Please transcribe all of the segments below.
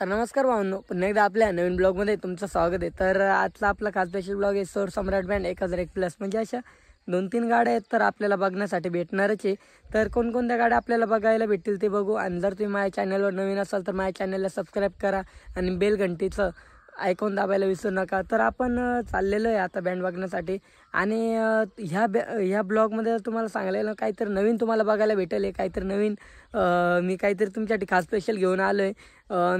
तर नमस्कार भावांनो, पुन्हा एकदा आपल्या नवीन ब्लॉगमध्ये तुमचं स्वागत आहे। तर आजचा आपला खास स्पेशल ब्लॉग आहे सौर सम्राट बँड 1001 प्लस। म्हणजे अशा 2-3 गाड्या आहेत तर आपल्याला बघण्यासाठी भेटणारच आहे। तर कोणकोणत्या गाड्या आपल्याला बघायला भेटतील ते बघू। आणि जर तुम्ही माझ्या चॅनलवर नवीन असाल तर माझ्या चॅनलला सबस्क्राईब करा आणि बेल घंटीचं आयकॉन दाबायला विसरू नका। तर आपण चाललेलो आहे आता बँड बघण्यासाठी। आणि ह्या ब्लॉगमध्ये तुम्हाला सांगायला काहीतरी नवीन तुम्हाला बघायला भेटेल, काहीतरी नवीन मी काहीतरी तुमच्यासाठी खास स्पेशल घेऊन आलो आहे।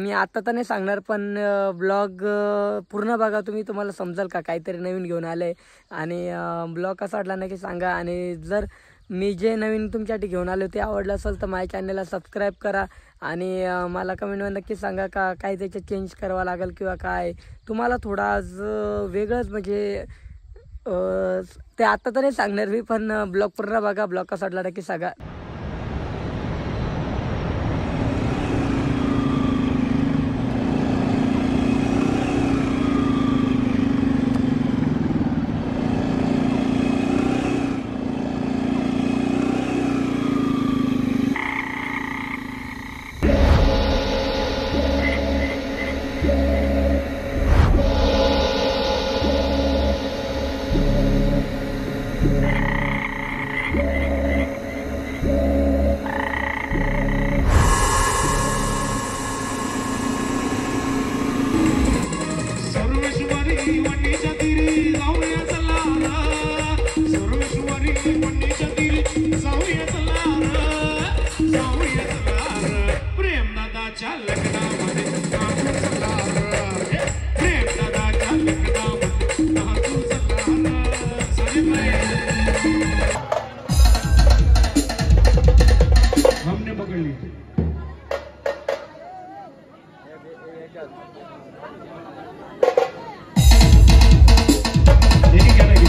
मी आता तर नाही सांगणार, पण ब्लॉग पूर्ण बघा तुम्ही, तुम्हाला समजेल का काहीतरी नवीन घेऊन आलं आहे। आणि ब्लॉग कसा वाटला नक्की सांगा। आणि जर मी जे नवीन तुमच्यासाठी घेऊन आलो ते आवडलं असेल तर माझ्या चॅनलला सबस्क्राईब करा। आणि मला कमेंटमध्ये नक्की सांगा का काय त्याच्यात चेंज करावं लागेल किंवा काय तुम्हाला थोडं आज वेगळंच म्हणजे ते आता तर नाही सांगणार मी, पण ब्लॉग पूर्ण बघा। ब्लॉग कसा वाटला नक्की सांगा। हमने पकड़ ली। देखिए क्या लगी।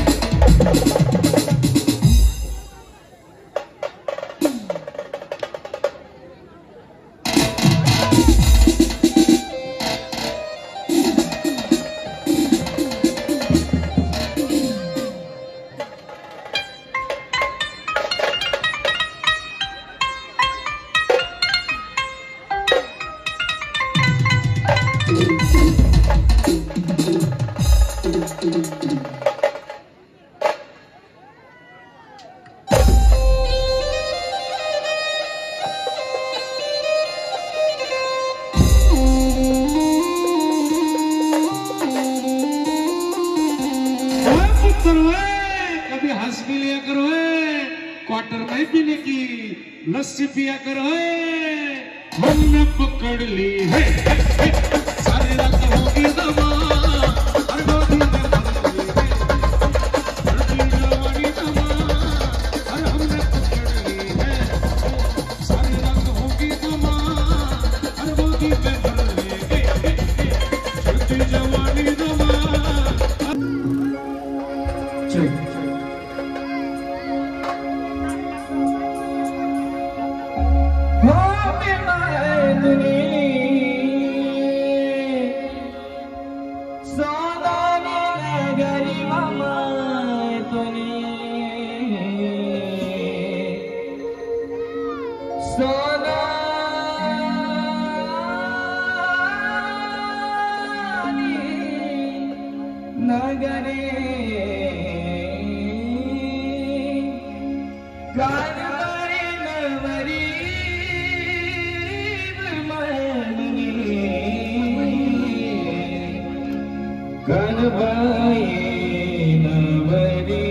कभी हंस भी लिया करो, क्वार्टर में पीने की लस्सी पिया करो। हमने पकड़ ली है सारे रंग होगी दमा। नगरे गानवरी नवरी गणबाई नवरी।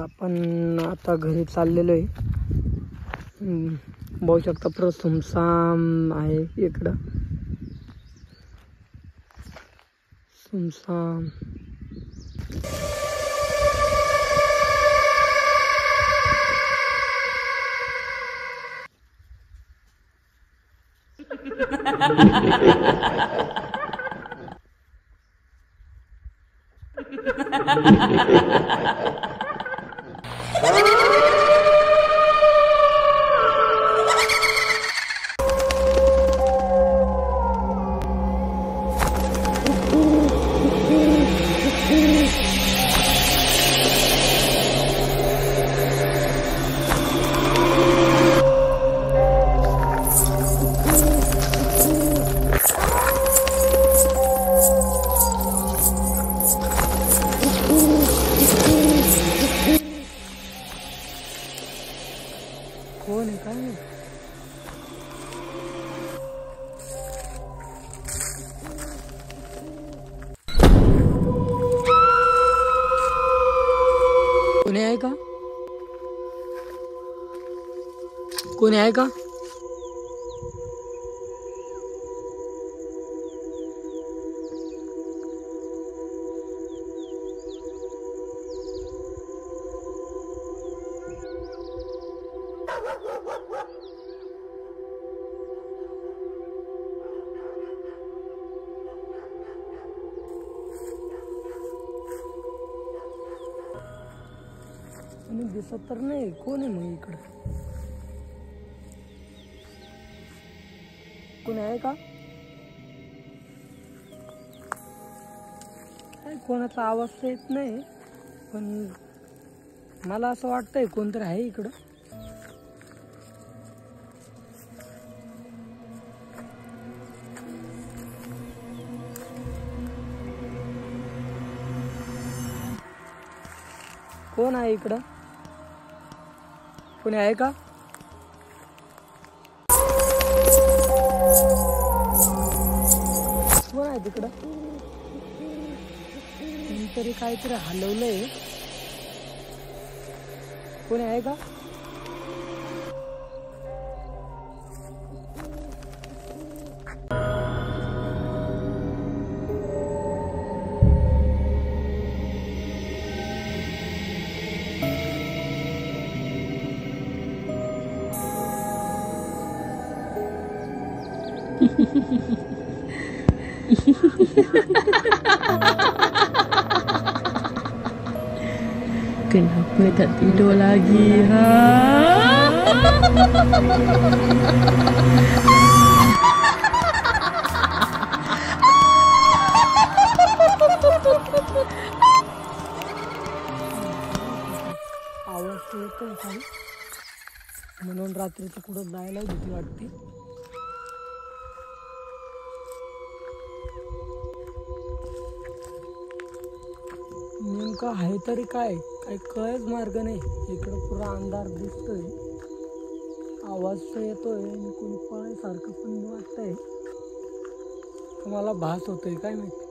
आपण आता घरी चाललेलो आहे. बघू शकता पुरं सुमसाम आहे इकडं, सुमसाम. कोण आहे काय नाही. कोणी आहे का, कोणी आहे का? कोणी दिसत तर नाही. कोण आहे मग इकडं, कोणी आहे का? काय कोणाचा आवाज तर येत नाही, पण मला असं वाटतंय कोणतरी आहे इकडं. कोण आहे इकडं, कोणी आहे का? कोण आहे तिकडं? कोणतरी काहीतरी हलवलंय. कोणी आहे का? Kenapa tak tidur lagi, ha? आवाज येतोय काही, म्हणून रात्रीचं कुठं जायला भीती वाटते. नेमकं आहे तरी काय, काही कळच मार्ग नाही. इकडं पुरा अंधार दिसतोय, आवाज तर येतोय आणि कोणी पळायसारखं पण वाटतंय. मला भास होतोय काय माहिती.